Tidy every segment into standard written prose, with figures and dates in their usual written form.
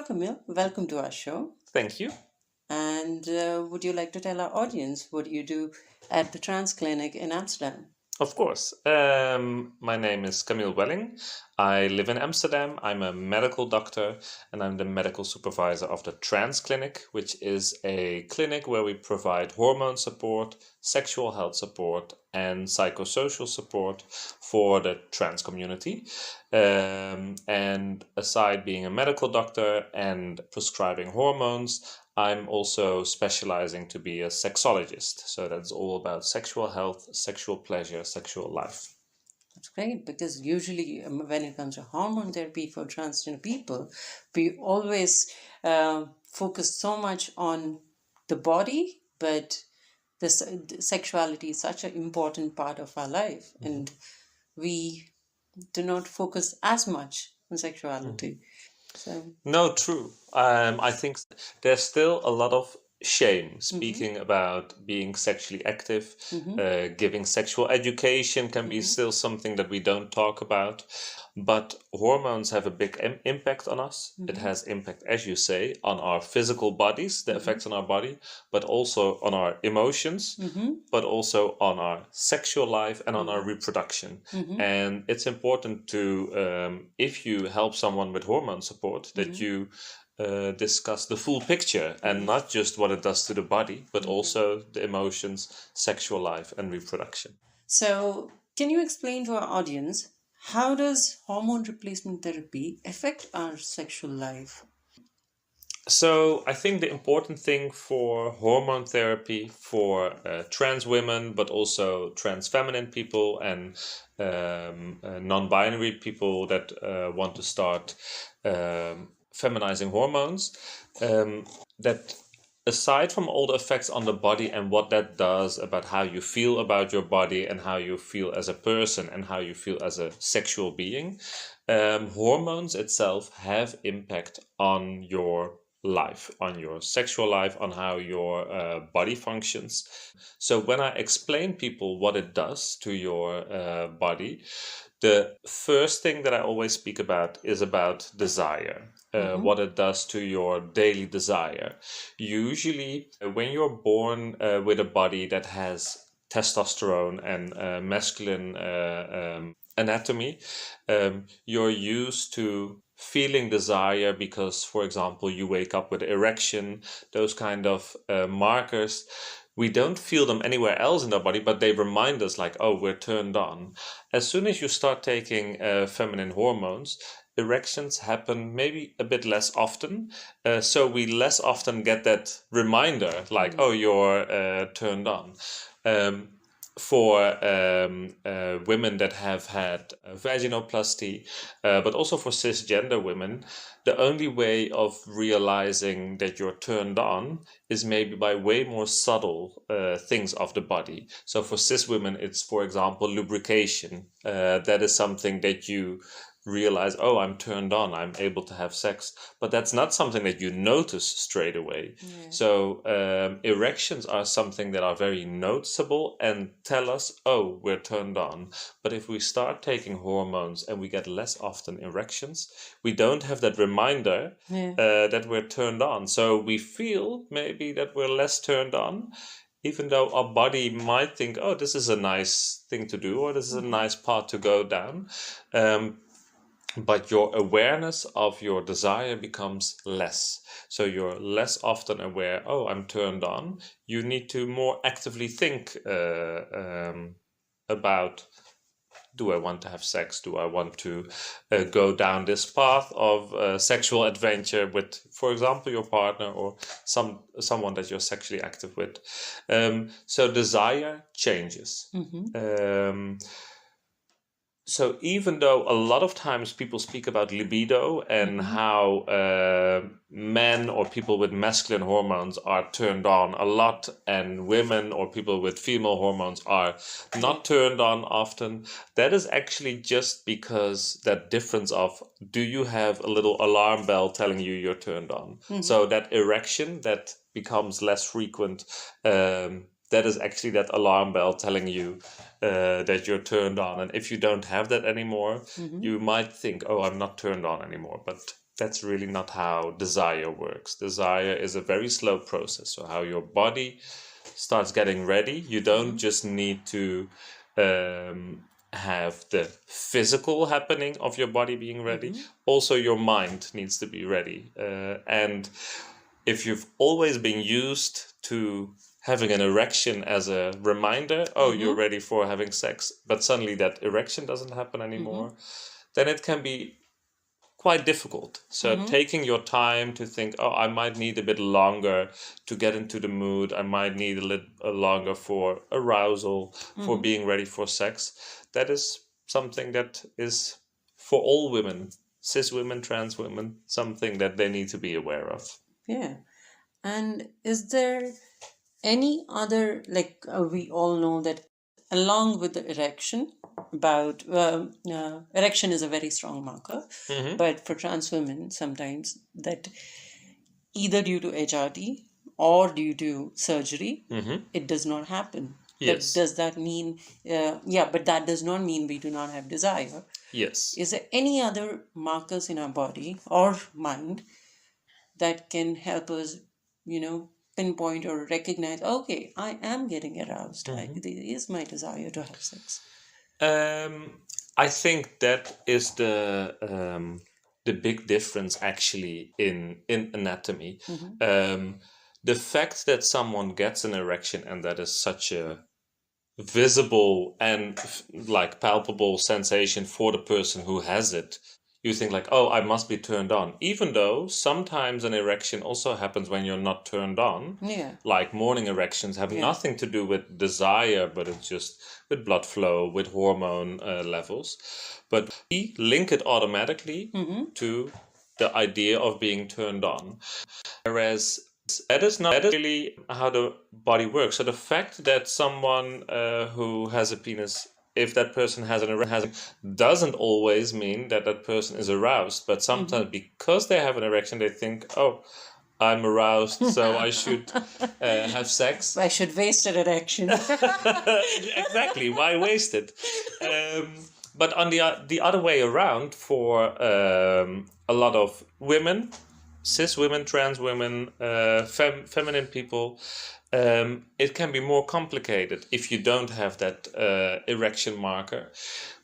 Camiel. Welcome to our show. Thank you. And would you like to tell our audience what you do at the Trans Clinic in Amsterdam? Of course. My name is Camiel Welling. I live in Amsterdam. I'm a medical doctor and I'm the medical supervisor of the Trans Clinic, which is a clinic where we provide hormone support, sexual health support, and psychosocial support for the trans community. And aside being a medical doctor and prescribing hormones, I'm also specializing to be a sexologist. So that's all about sexual health, sexual pleasure, sexual life. That's great, because usually when it comes to hormone therapy for transgender people, we always focus so much on the body, but the sexuality is such an important part of our life, and we do not focus as much on sexuality. So No, true. I think there's still a lot of shame speaking about being sexually active. Giving sexual education can be still something that we don't talk about. But hormones have a big impact on us. It has impact, as you say, on our physical bodies, the effects on our body, but also on our emotions, but also on our sexual life and on our reproduction. And it's important to, if you help someone with hormone support, that you discuss the full picture and not just what it does to the body, but also the emotions, sexual life, and reproduction. So, can you explain to our audience, how does hormone replacement therapy affect our sexual life? So I think the important thing for hormone therapy for trans women, but also trans feminine people and non-binary people that want to start feminizing hormones, that aside from all the effects on the body and what that does about how you feel about your body and how you feel as a person and how you feel as a sexual being, hormones itself have impact on your life, on your sexual life, on how your body functions. So when I explain people what it does to your body, the first thing that I always speak about is about desire. What it does to your daily desire. Usually, when you're born with a body that has testosterone and masculine anatomy, you're used to feeling desire because, for example, you wake up with erection, those kind of markers. We don't feel them anywhere else in our body, but they remind us like, oh, we're turned on. As soon as you start taking feminine hormones, erections happen maybe a bit less often. So we less often get that reminder like, oh, you're turned on. For women that have had vaginoplasty, but also for cisgender women, the only way of realizing that you're turned on is maybe by way more subtle things of the body. So for cis women, it's, for example, lubrication. That is something that you realize, oh, I'm turned on, I'm able to have sex. But that's not something that you notice straight away. Yeah. So erections are something that are very noticeable and tell us, oh, we're turned on. But if we start taking hormones and we get less often erections, we don't have that reminder that we're turned on. So we feel maybe that we're less turned on, even though our body might think, oh, this is a nice thing to do, or this is a nice path to go down. But your awareness of your desire becomes less. So you're less often aware, oh, I'm turned on. You need to more actively think about, do I want to have sex? Do I want to go down this path of sexual adventure with, for example, your partner or someone that you're sexually active with? So desire changes. So even though a lot of times people speak about libido and how men or people with masculine hormones are turned on a lot and women or people with female hormones are not turned on often, that is actually just because that difference of, do you have a little alarm bell telling you you're turned on? So that erection that becomes less frequent, that is actually that alarm bell telling you that you're turned on. And if you don't have that anymore, you might think, oh, I'm not turned on anymore. But that's really not how desire works. Desire is a very slow process. So how your body starts getting ready, you don't just need to have the physical happening of your body being ready. Also, your mind needs to be ready. And if you've always been used to having an erection as a reminder, oh, you're ready for having sex, but suddenly that erection doesn't happen anymore, then it can be quite difficult. So taking your time to think, oh, I might need a bit longer to get into the mood. I might need a little longer for arousal, for being ready for sex. That is something that is for all women, cis women, trans women, something that they need to be aware of. Yeah. And is there any other, like we all know that along with the erection, erection is a very strong marker, but for trans women, sometimes that either due to HRT or due to surgery, it does not happen. Yes. But does that mean, but that does not mean we do not have desire. Yes. Is there any other markers in our body or mind that can help us, pinpoint or recognize, okay, I am getting aroused. There is my desire to have sex. I think that is the big difference actually in anatomy. The fact that someone gets an erection and that is such a visible and like palpable sensation for the person who has it, you think like, oh, I must be turned on, even though sometimes an erection also happens when you're not turned on. Yeah. Like morning erections have nothing to do with desire, but it's just with blood flow, with hormone levels. But we link it automatically to the idea of being turned on. Whereas that is not really how the body works. So the fact that someone who has a penis, if that person has an erection, doesn't always mean that that person is aroused. But sometimes because they have an erection, they think, oh, I'm aroused, so I should have sex. I should waste an erection. Exactly. Why waste it? But on the other way around, for a lot of women, cis women, trans women, feminine people, it can be more complicated if you don't have that erection marker.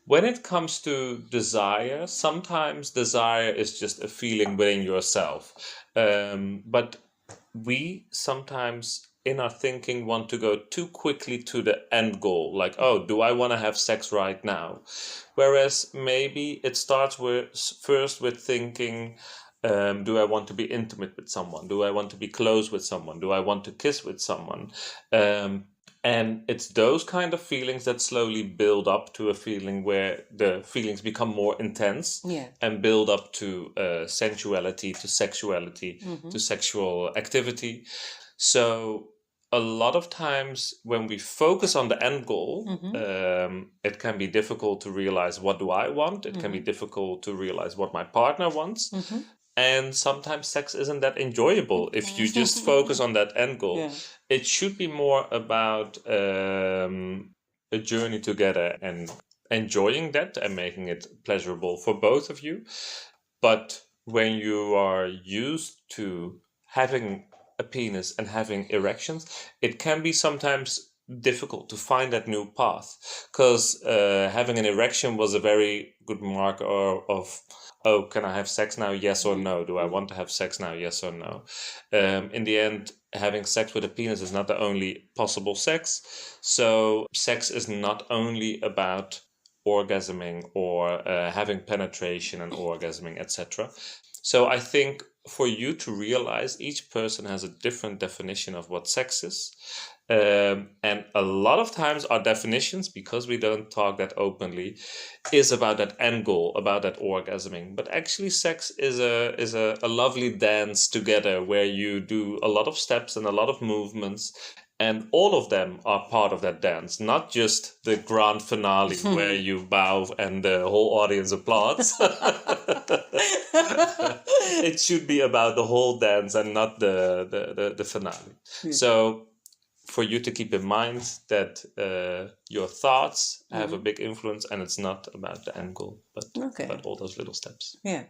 When it comes to desire, sometimes desire is just a feeling within yourself. But we sometimes in our thinking want to go too quickly to the end goal. Like, oh, do I want to have sex right now? Whereas maybe it starts first with thinking, do I want to be intimate with someone? Do I want to be close with someone? Do I want to kiss with someone? And it's those kind of feelings that slowly build up to a feeling where the feelings become more intense and build up to sensuality, to sexuality, to sexual activity. So a lot of times when we focus on the end goal, it can be difficult to realize, what do I want? It can be difficult to realize what my partner wants. And sometimes sex isn't that enjoyable if you just focus on that end goal. Yeah. It should be more about a journey together and enjoying that and making it pleasurable for both of you. But when you are used to having a penis and having erections, it can be sometimes difficult to find that new path, because having an erection was a very good marker of, oh, can I have sex now? Yes or no? Do I want to have sex now? Yes or no? In the end, having sex with a penis is not the only possible sex. So sex is not only about orgasming or having penetration and orgasming, etc. So I think for you to realize each person has a different definition of what sex is. And a lot of times our definitions, because we don't talk that openly, is about that end goal, about that orgasming. But actually sex is a lovely dance together where you do a lot of steps and a lot of movements. And all of them are part of that dance, not just the grand finale where you bow and the whole audience applauds. It should be about the whole dance and not the finale. Yeah. So for you to keep in mind that your thoughts have a big influence, and it's not about the end goal, but all those little steps. Yeah.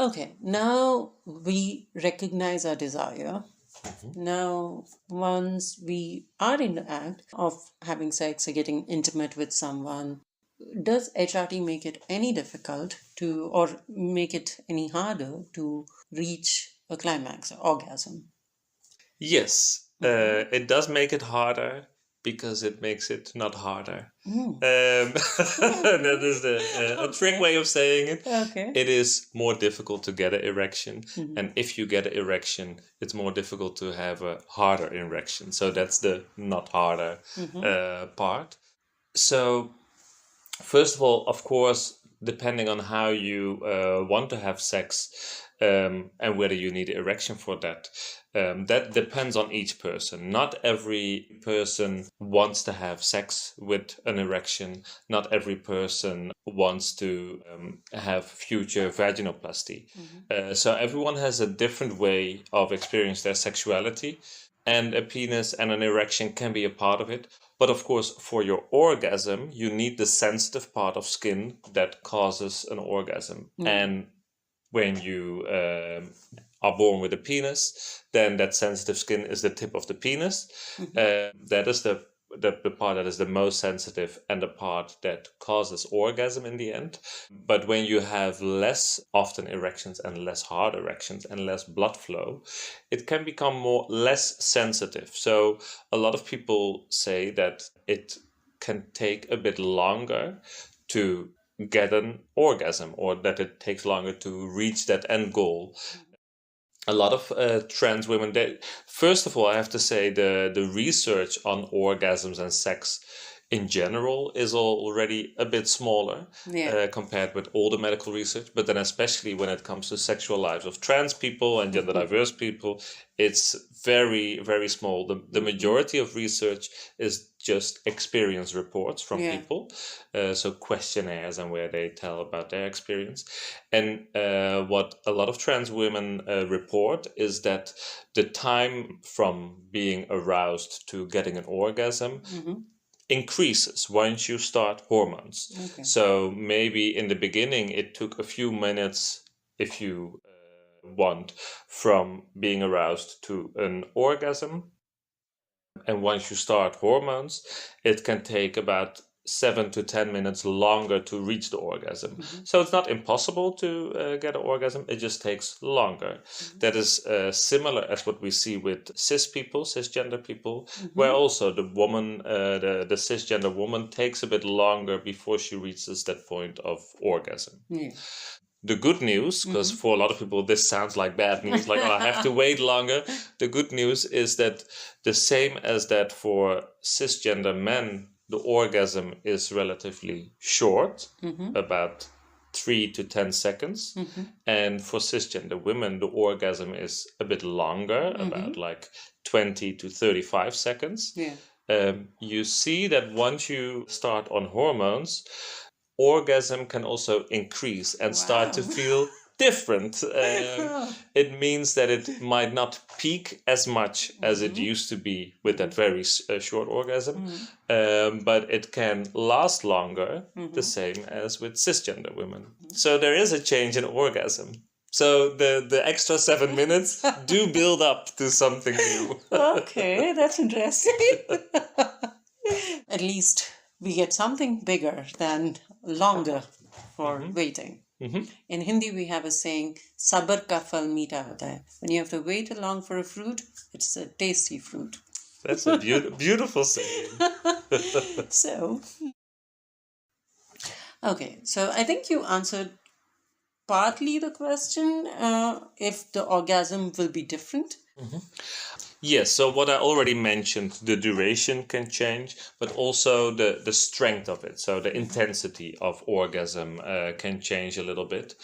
Okay, now we recognize our desire. Now, once we are in the act of having sex or getting intimate with someone, does HRT make it any difficult to, or make it any harder to reach a climax, orgasm? Yes, it does make it harder because it makes it not harder. Mm. That is a trick Okay. way of saying it. Okay. It is more difficult to get an erection, and if you get an erection, it's more difficult to have a harder erection. So that's the not harder part. So first of all, of course, depending on how you want to have sex and whether you need erection for that, that depends on each person. Not every person wants to have sex with an erection. Not every person wants to have future vaginoplasty. So everyone has a different way of experiencing their sexuality, and a penis and an erection can be a part of it. But of course, for your orgasm, you need the sensitive part of skin that causes an orgasm. And when you are born with a penis, then that sensitive skin is the tip of the penis. That is the part that is the most sensitive and the part that causes orgasm in the end. But when you have less often erections and less hard erections and less blood flow, it can become less sensitive. So a lot of people say that it can take a bit longer to get an orgasm, or that it takes longer to reach that end goal. A lot of trans women, first of all, I have to say the research on orgasms and sex in general is already a bit smaller compared with all the medical research. But then especially when it comes to sexual lives of trans people and gender diverse people, it's very, very small. The majority of research is just experience reports from people, so questionnaires, and where they tell about their experience. And what a lot of trans women report is that the time from being aroused to getting an orgasm increases once you start hormones. So maybe in the beginning it took a few minutes, if you want, from being aroused to an orgasm. And once you start hormones, it can take about 7 to 10 minutes longer to reach the orgasm. So it's not impossible to get an orgasm, it just takes longer. That is similar as what we see with cis people, cisgender people, where also the woman, the cisgender woman, takes a bit longer before she reaches that point of orgasm. The good news, because for a lot of people this sounds like bad news, like, oh, I have to wait longer. The good news is that the same as that for cisgender men, the orgasm is relatively short, about 3 to 10 seconds. And for cisgender women, the orgasm is a bit longer, about like 20 to 35 seconds. You see that once you start on hormones, orgasm can also increase and start to feel different. It means that it might not peak as much as it used to be with that very short orgasm, but it can last longer, the same as with cisgender women. So there is a change in orgasm. So the extra 7 minutes do build up to something new. Okay, that's interesting. At least we get something bigger than longer for waiting. In Hindi, we have a saying, "Sabar ka phal meetha hota hai." When you have to wait long for a fruit, it's a tasty fruit. That's a beautiful saying. So, okay, so I think you answered partly the question, if the orgasm will be different. Yes, so what I already mentioned, the duration can change, but also the strength of it. So the intensity of orgasm can change a little bit.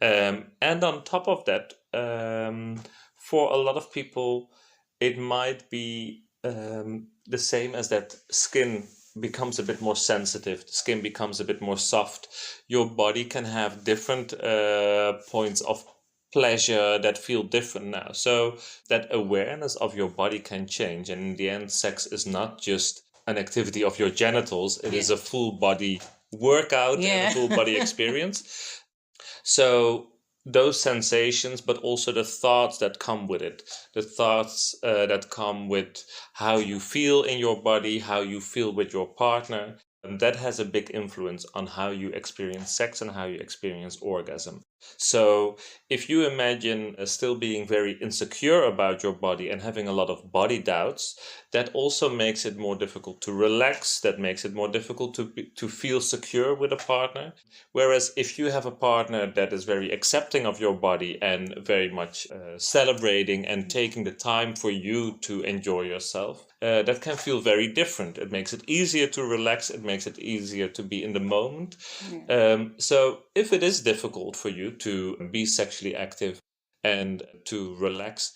And on top of that, for a lot of people, it might be the same as that skin becomes a bit more sensitive, the skin becomes a bit more soft. Your body can have different points of pleasure that feel different now. So that awareness of your body can change. And in the end, sex is not just an activity of your genitals, it is a full body workout and a full body experience. So those sensations, but also the thoughts that come with it, the thoughts that come with how you feel in your body, how you feel with your partner. And that has a big influence on how you experience sex and how you experience orgasm. So if you imagine still being very insecure about your body and having a lot of body doubts, that also makes it more difficult to relax. That makes it more difficult to feel secure with a partner. Whereas if you have a partner that is very accepting of your body and very much celebrating and taking the time for you to enjoy yourself, that can feel very different. It makes it easier to relax. It makes it easier to be in the moment. So if it is difficult for you to be sexually active and to relax,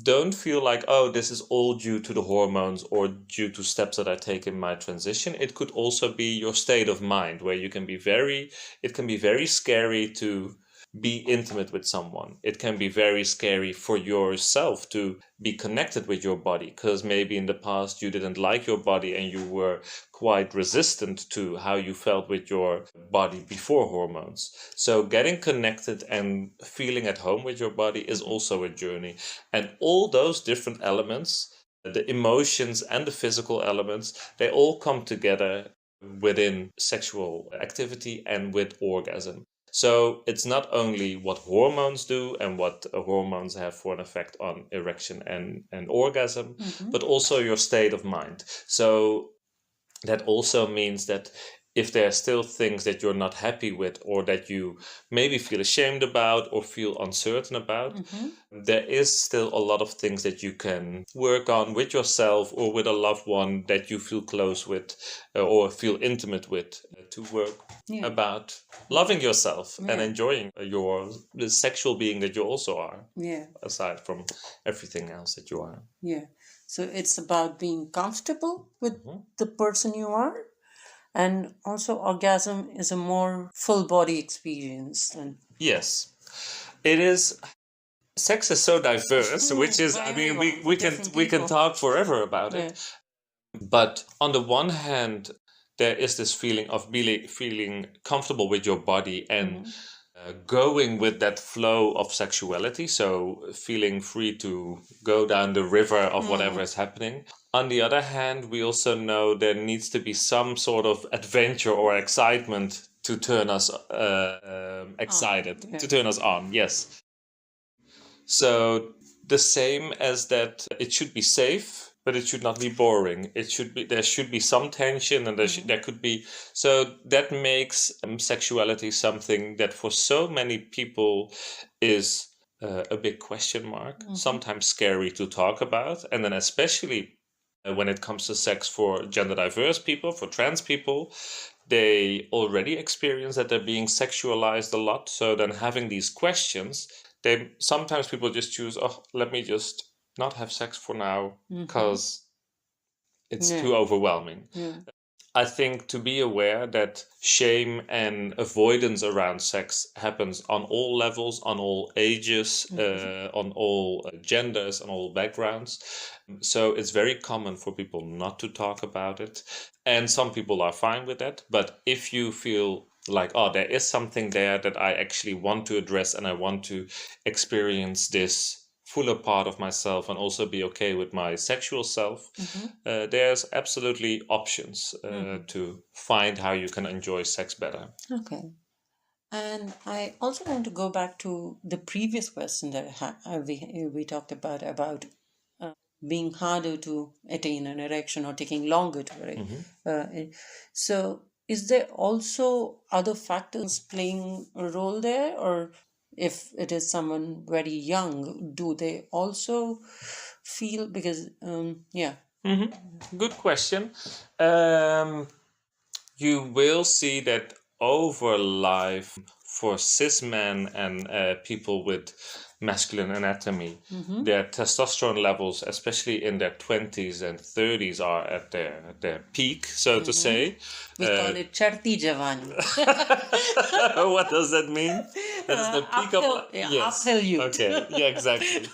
don't feel like, oh, this is all due to the hormones or due to steps that I take in my transition. It could also be your state of mind, where it can be very scary to be intimate with someone. It can be very scary for yourself to be connected with your body, because maybe in the past you didn't like your body and you were quite resistant to how you felt with your body before hormones. So getting connected and feeling at home with your body is also a journey. And all those different elements, the emotions and the physical elements, they all come together within sexual activity and with orgasm. So it's not only what hormones do and what hormones have for an effect on erection and orgasm, but also your state of mind. So that also means that if there are still things that you're not happy with, or that you maybe feel ashamed about or feel uncertain about, there is still a lot of things that you can work on with yourself or with a loved one that you feel close with or feel intimate with, to work about loving yourself and enjoying the sexual being that you also are, aside from everything else that you are. So it's about being comfortable with the person you are. And also, orgasm is a more full body experience. Yes, it is. Sex is so diverse, which is, I mean, we can talk forever about it. But on the one hand, there is this feeling of feeling comfortable with your body and going with that flow of sexuality. So feeling free to go down the river of whatever is happening. On the other hand, we also know there needs to be some sort of adventure or excitement to turn us excited, to turn us on. Yes. So the same as that, it should be safe, but it should not be boring. There should be some tension, and there could be. So that makes sexuality something that for so many people is a big question mark, sometimes scary to talk about, and then especially when it comes to sex for gender diverse people, for trans people, they already experience that they're being sexualized a lot. So then having these questions, sometimes people just choose, oh, let me just not have sex for now because it's too overwhelming. I think to be aware that shame and avoidance around sex happens on all levels, on all ages, on all genders, on all backgrounds. So it's very common for people not to talk about it. And some people are fine with that. But if you feel like, oh, there is something there that I actually want to address and I want to experience this fuller part of myself and also be okay with my sexual self, there's absolutely options to find how you can enjoy sex better. Okay. And I also want to go back to the previous question that we talked about being harder to attain an erection or taking longer to erect. So is there also other factors playing a role there, or if it is someone very young, do they also feel, because Good question. You will see that over life, for cis men and people with masculine anatomy, their testosterone levels, especially in their 20s and 30s, are at their peak, so to say. We call it charti javani. What does that mean? That's the peak uphill youth. Okay, yeah, exactly.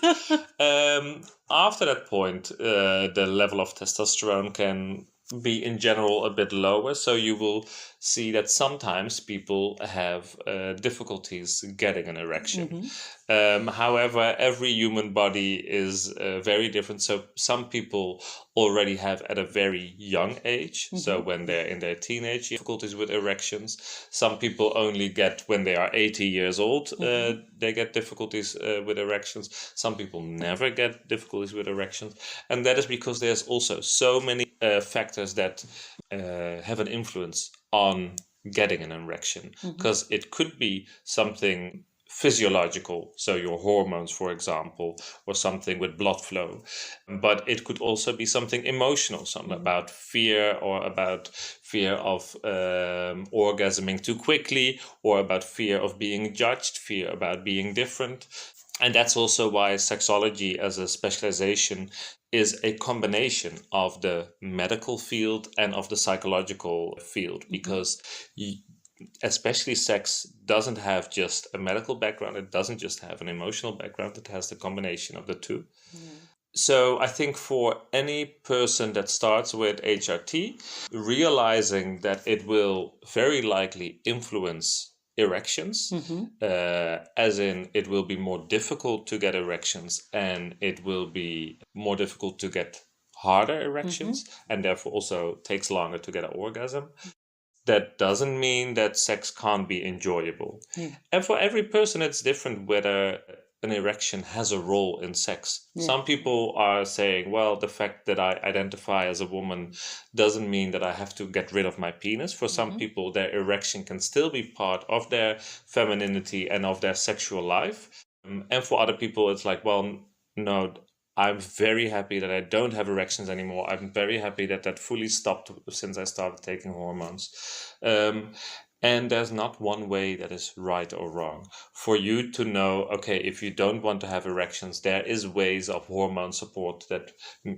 After that point, the level of testosterone can be in general a bit lower. So you will see that sometimes people have difficulties getting an erection. However, every human body is very different. So some people already have at a very young age. So when they're in their teenage, difficulties with erections. Some people only get when they are 80 years old, they get difficulties with erections. Some people never get difficulties with erections. And that is because there's also so many factors that have an influence on getting an erection. Because it could be something physiological, so your hormones, for example, or something with blood flow. But it could also be something emotional, something about fear, or about fear of orgasming too quickly, or about fear of being judged, fear about being different. And that's also why sexology as a specialization is a combination of the medical field and of the psychological field, because especially sex doesn't have just a medical background, it doesn't just have an emotional background, it has the combination of the two. So I think for any person that starts with HRT, realizing that it will very likely influence erections, as in it will be more difficult to get erections and it will be more difficult to get harder erections, and therefore also takes longer to get an orgasm. That doesn't mean that sex can't be enjoyable. And for every person, it's different whether an erection has a role in sex. Some people are saying, well, the fact that I identify as a woman doesn't mean that I have to get rid of my penis. For some people, their erection can still be part of their femininity and of their sexual life. And for other people, it's like, well, no, I'm very happy that I don't have erections anymore. I'm very happy that that fully stopped since I started taking hormones. And there's not one way that is right or wrong. For you to know, okay, if you don't want to have erections, there is ways of hormone support that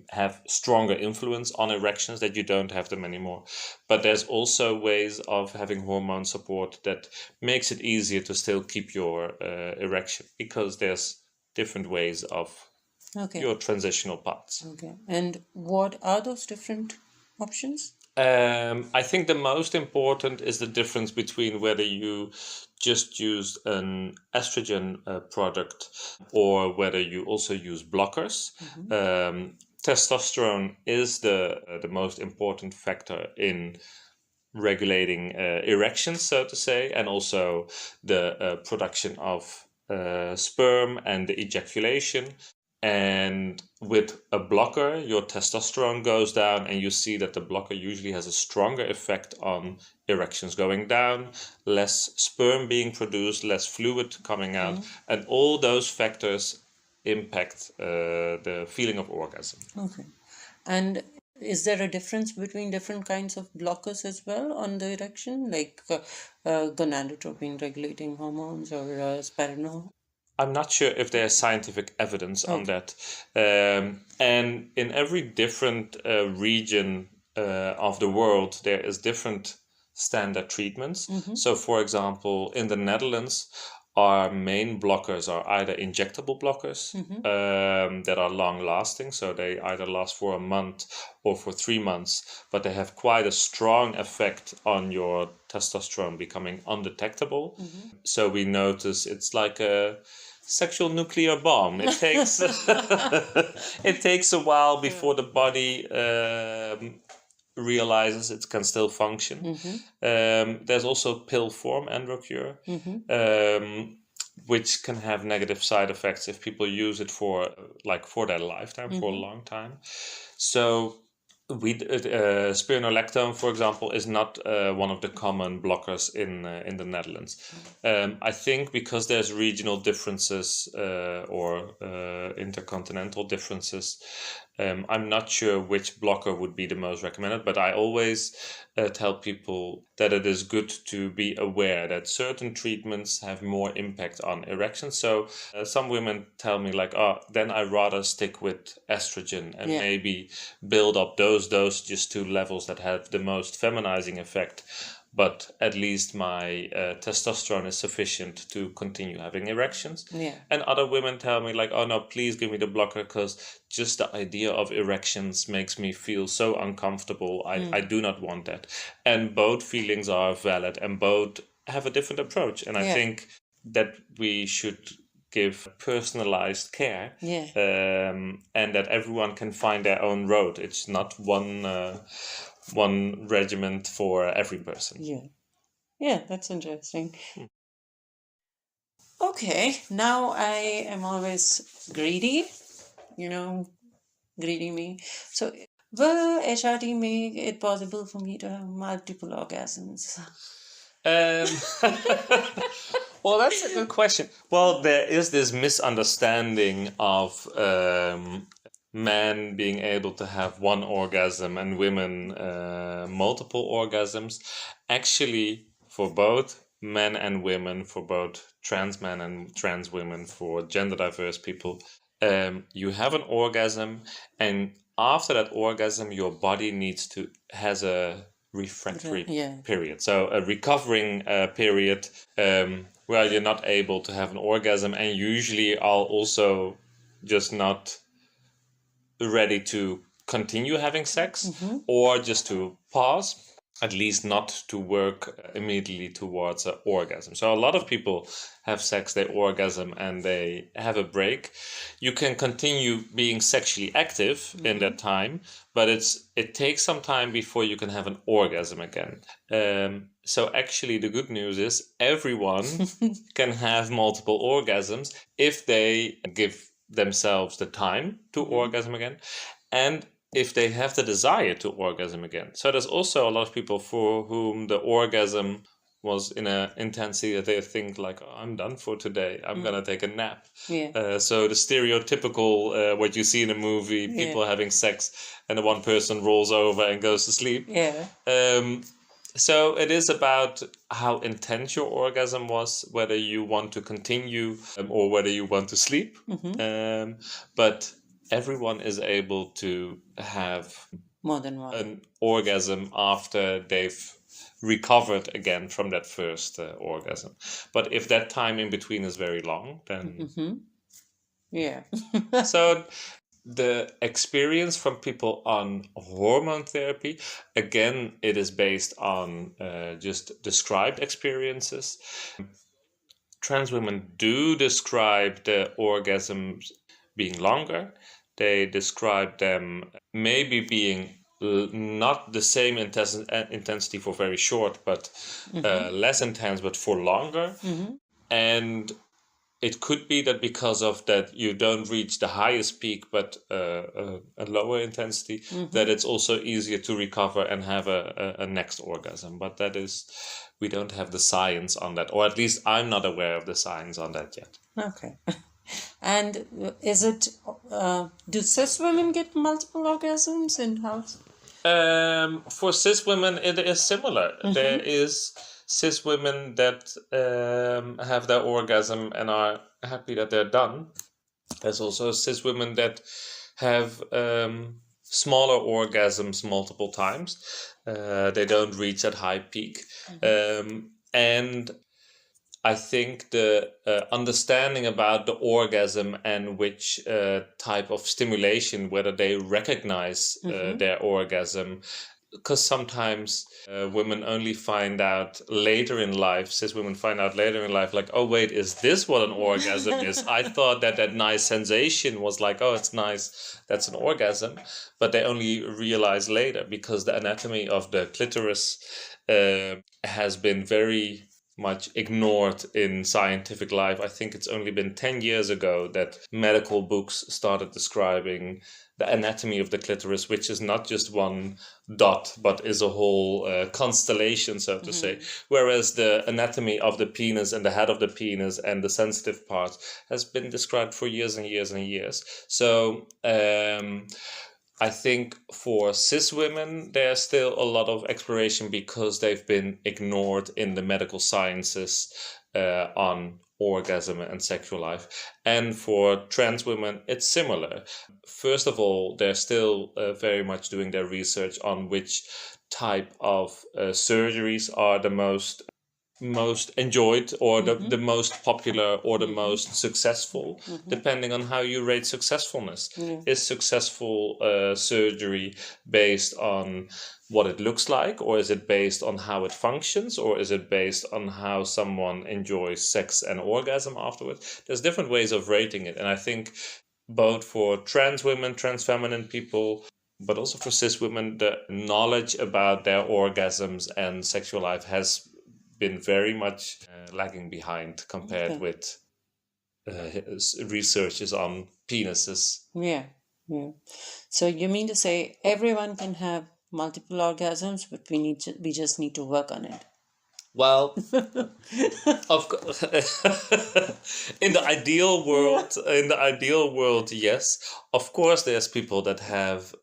have stronger influence on erections, that you don't have them anymore. But there's also ways of having hormone support that makes it easier to still keep your erection, because there's different ways of your transitional paths. And what are those different options? I think the most important is the difference between whether you just use an estrogen product or whether you also use blockers. Testosterone is the most important factor in regulating erections, so to say, and also the production of sperm and the ejaculation. And with a blocker, your testosterone goes down, and you see that the blocker usually has a stronger effect on erections going down, less sperm being produced, less fluid coming out, and all those factors impact the feeling of orgasm. And is there a difference between different kinds of blockers as well on the erection, like gonadotropin regulating hormones or spironol? I'm not sure if there's scientific evidence on that. And in every different region of the world, there is different standard treatments. So, for example, in the Netherlands, our main blockers are either injectable blockers that are long lasting. So they either last for a month or for 3 months, but they have quite a strong effect on your testosterone becoming undetectable. So we notice it's like a sexual nuclear bomb. It takes it takes a while before the body realizes it can still function. There's also pill form Androcure, which can have negative side effects if people use it for their lifetime, for a long time. So spironolactone, for example, is not one of the common blockers in the Netherlands. I think because there's regional differences or intercontinental differences, I'm not sure which blocker would be the most recommended, but I always tell people that it is good to be aware that certain treatments have more impact on erections. So some women tell me then I rather stick with estrogen and maybe build up those dosages to levels that have the most feminizing effect. but at least my testosterone is sufficient to continue having erections. Yeah. And other women tell me like, oh no, please give me the blocker, because just the idea of erections makes me feel so uncomfortable. I do not want that. And both feelings are valid, and both have a different approach. And I Yeah. think that we should give personalized care, Yeah. and that everyone can find their own road. It's not one regiment for every person. Yeah. Yeah, that's interesting. Okay, now I am always greedy, greeting me. So, will HRT make it possible for me to have multiple orgasms? Well, that's a good question. Well, there is this misunderstanding of men being able to have one orgasm and women multiple orgasms. Actually, for both men and women, for both trans men and trans women, for gender diverse people, you have an orgasm, and after that orgasm, your body has a refractory period. So a recovering period where you're not able to have an orgasm, and usually are also just not ready to continue having sex, or just to pause, at least not to work immediately towards an orgasm. So a lot of people have sex, they orgasm, and they have a break. You can continue being sexually active in that time, but it takes some time before you can have an orgasm again. So actually the good news is everyone can have multiple orgasms if they give themselves the time to orgasm again, and if they have the desire to orgasm again. So there's also a lot of people for whom the orgasm was in an intensity that they think like, oh, I'm done for today, I'm gonna take a nap. So the stereotypical what you see in a movie, people having sex and the one person rolls over and goes to sleep. So it is about how intense your orgasm was, whether you want to continue or whether you want to sleep. But everyone is able to have more than one an orgasm after they've recovered again from that first orgasm. But if that time in between is very long, then so the experience from people on hormone therapy, again, it is based on just described experiences. Trans women do describe the orgasms being longer. They describe them maybe being not the same intensity for very short, but less intense, but for longer. And it could be that because of that you don't reach the highest peak, but a lower intensity, that it's also easier to recover and have a next orgasm. But that is, we don't have the science on that, or at least I'm not aware of the science on that yet. Okay. And is it, do cis women get multiple orgasms in house? For cis women, it is similar. There is cis women that have their orgasm and are happy that they're done. There's also cis women that have smaller orgasms multiple times. They don't reach that high peak. And I think the understanding about the orgasm and which type of stimulation, whether they recognize their orgasm, because sometimes women only find out later in life, cis women find out later in life, like, oh, wait, is this what an orgasm is? I thought that nice sensation was like, oh, it's nice, that's an orgasm. But they only realize later, because the anatomy of the clitoris has been very much ignored in scientific life. I think it's only been 10 years ago that medical books started describing the anatomy of the clitoris, which is not just one dot, but is a whole constellation, so to say. Whereas the anatomy of the penis and the head of the penis and the sensitive part has been described for years and years and years. So I think for cis women, there's still a lot of exploration because they've been ignored in the medical sciences on orgasm and sexual life. And for trans women, it's similar. First of all, they're still very much doing their research on which type of surgeries are the most enjoyed or the most popular or the most successful, depending on how you rate successfulness. Is successful surgery based on what it looks like, or is it based on how it functions, or is it based on how someone enjoys sex and orgasm afterwards? There's different ways of rating it, and I think both for trans women, trans feminine people, but also for cis women, the knowledge about their orgasms and sexual life has been very much lagging behind compared with researches on penises. Yeah. So you mean to say everyone can have multiple orgasms, but we just need to work on it? Well, of course, in the ideal world, yes. Of course, there's people that have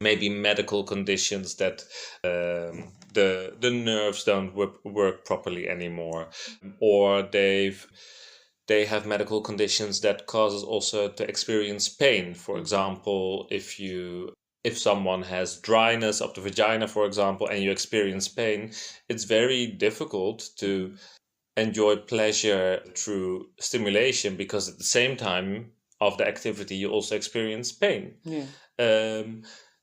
maybe medical conditions that the nerves don't work properly anymore, or they have medical conditions that causes also to experience pain. For example, if someone has dryness of the vagina, for example, and you experience pain, it's very difficult to enjoy pleasure through stimulation, because at the same time of the activity you also experience pain.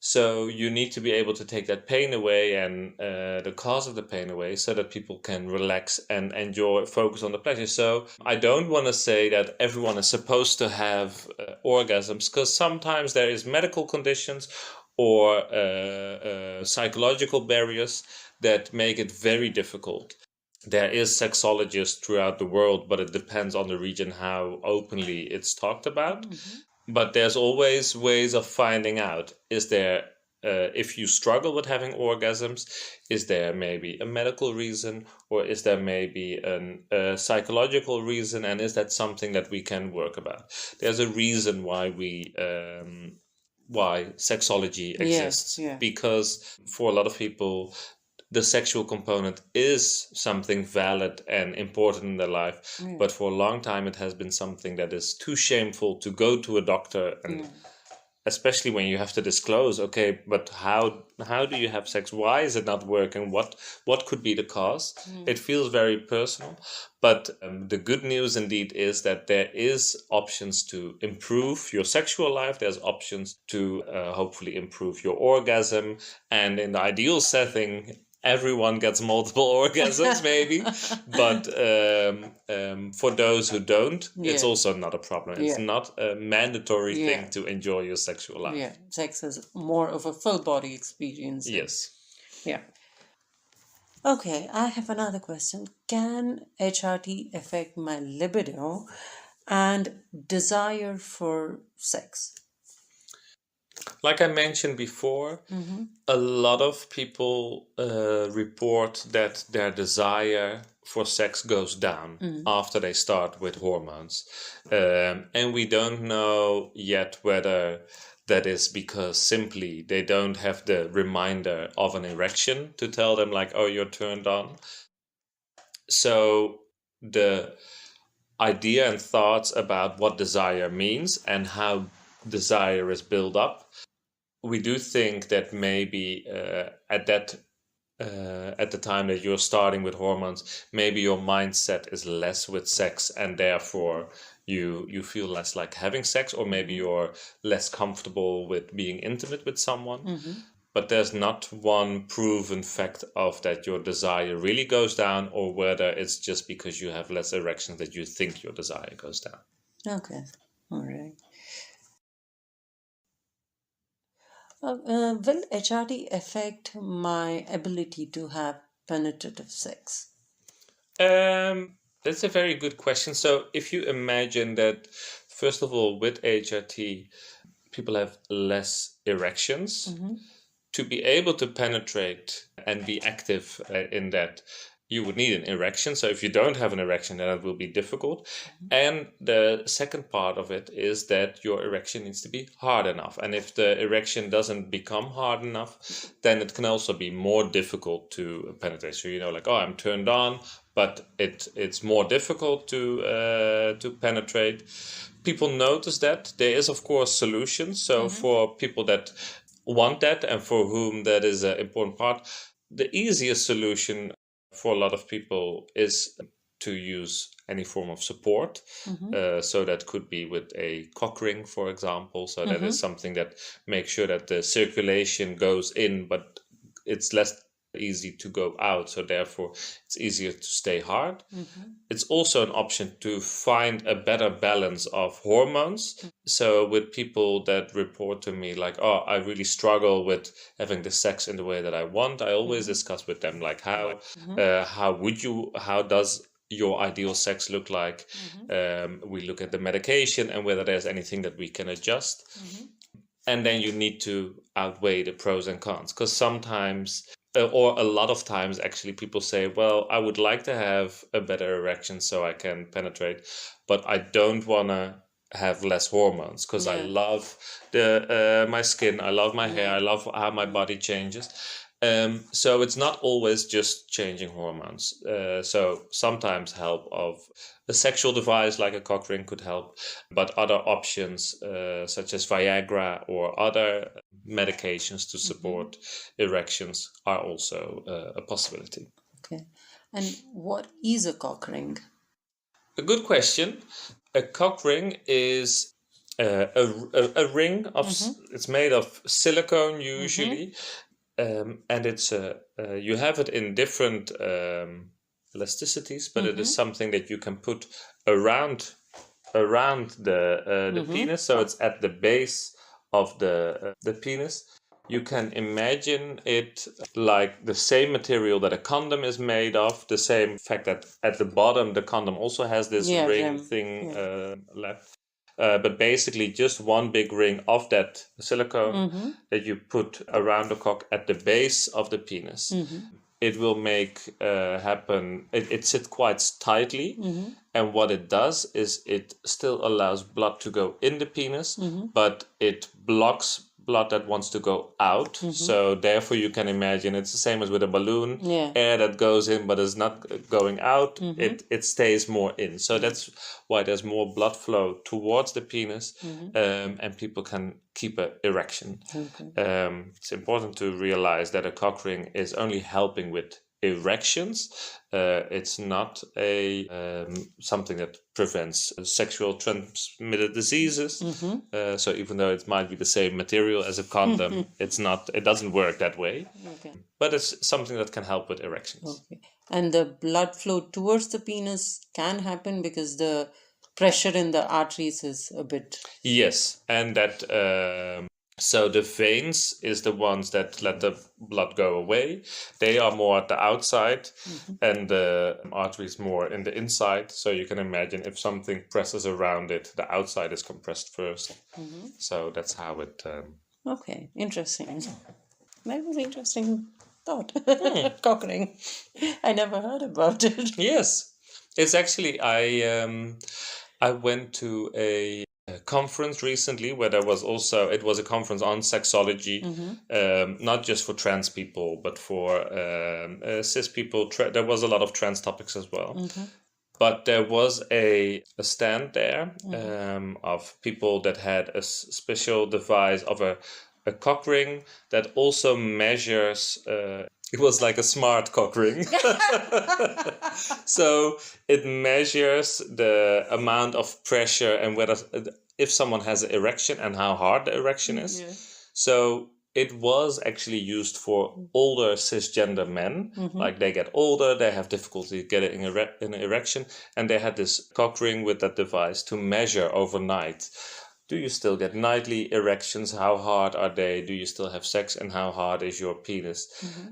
So you need to be able to take that pain away and the cause of the pain away, so that people can relax and focus on the pleasure. So I don't want to say that everyone is supposed to have orgasms, because sometimes there is medical conditions or psychological barriers that make it very difficult. There is sexologists throughout the world, but it depends on the region how openly it's talked about. But there's always ways of finding out. Is there, if you struggle with having orgasms, is there maybe a medical reason, or is there maybe a psychological reason, and is that something that we can work about? There's a reason why why sexology exists, because for a lot of people, the sexual component is something valid and important in their life, but for a long time it has been something that is too shameful to go to a doctor, and especially when you have to disclose, okay, but how do you have sex? Why is it not working? What could be the cause? It feels very personal, but the good news indeed is that there is options to improve your sexual life. There's options to hopefully improve your orgasm, and in the ideal setting, everyone gets multiple orgasms, maybe. But for those who don't, it's also not a problem. It's not a mandatory thing to enjoy your sexual life. Yeah, sex is more of a full body experience. Yes. Yeah. Okay, I have another question. Can HRT affect my libido and desire for sex? Like I mentioned before, a lot of people report that their desire for sex goes down after they start with hormones. And we don't know yet whether that is because simply they don't have the reminder of an erection to tell them, like, oh, you're turned on. So the idea and thoughts about what desire means and how desire is built up, we do think that maybe at the time that you're starting with hormones, maybe your mindset is less with sex, and therefore you feel less like having sex, or maybe you're less comfortable with being intimate with someone. But there's not one proven fact of that your desire really goes down, or whether it's just because you have less erections that you think your desire goes down. Okay, all right. Will HRT affect my ability to have penetrative sex? That's a very good question. So if you imagine that, first of all, with HRT, people have less erections, to be able to penetrate and be active in that, you would need an erection. So if you don't have an erection, then it will be difficult. And the second part of it is that your erection needs to be hard enough. And if the erection doesn't become hard enough, then it can also be more difficult to penetrate. So, like, oh, I'm turned on, but it's more difficult to penetrate. People notice that. There is, of course, solutions. So for people that want that and for whom that is an important part, the easiest solution for a lot of people is to use any form of support. So that could be with a cock ring, for example. So that is something that makes sure that the circulation goes in, but it's less easy to go out. So therefore, it's easier to stay hard. It's also an option to find a better balance of hormones. So with people that report to me like, oh, I really struggle with having the sex in the way that I want, I always discuss with them like how does your ideal sex look like? We look at the medication and whether there's anything that we can adjust. And then you need to outweigh the pros and cons, because sometimes or a lot of times actually people say, well, I would like to have a better erection so I can penetrate, but I don't want to have less hormones because I love my skin, I love my hair, I love how my body changes. So it's not always just changing hormones. So sometimes help of a sexual device like a cock ring could help, but other options such as Viagra or other medications to support erections are also a possibility. Okay. And what is a cock ring? A good question. A cock ring is a ring of, it's made of silicone usually. And it's you have it in different elasticities, but it is something that you can put around the penis, so it's at the base of the penis. You can imagine it like the same material that a condom is made of, the same fact that at the bottom the condom also has this ring thing left. But basically just one big ring of that silicone that you put around the cock at the base of the penis. It will make happen, it sits quite tightly. And what it does is it still allows blood to go in the penis, but it blocks blood that wants to go out. So therefore you can imagine it's the same as with a balloon. Air that goes in but is not going out, it stays more in. So that's why there's more blood flow towards the penis, and people can keep an erection. It's important to realize that a cock ring is only helping with erections. It's not a something that prevents sexual transmitted diseases. So even though it might be the same material as a condom, it doesn't work that way. But it's something that can help with erections. And the blood flow towards the penis can happen because the pressure in the arteries is a bit... Yes, and that... So the veins is the ones that let the blood go away. They are more at the outside, and the arteries more in the inside. So you can imagine if something presses around it, the outside is compressed first. So that's how it... Okay, interesting. That was an interesting thought. Cock ring. I never heard about it. Yes. It's actually, I went to a conference recently where it was a conference on sexology, not just for trans people, but for cis people. There was a lot of trans topics as well. But there was a stand there of people that had a special device of a cock ring that also measures... it was like a smart cock ring. So it measures the amount of pressure and whether if someone has an erection and how hard the erection is. So it was actually used for older cisgender men. Like they get older, they have difficulty getting an erection, and they had this cock ring with that device to measure overnight Do you still get nightly erections? How hard are they? Do you still have sex? And how hard is your penis?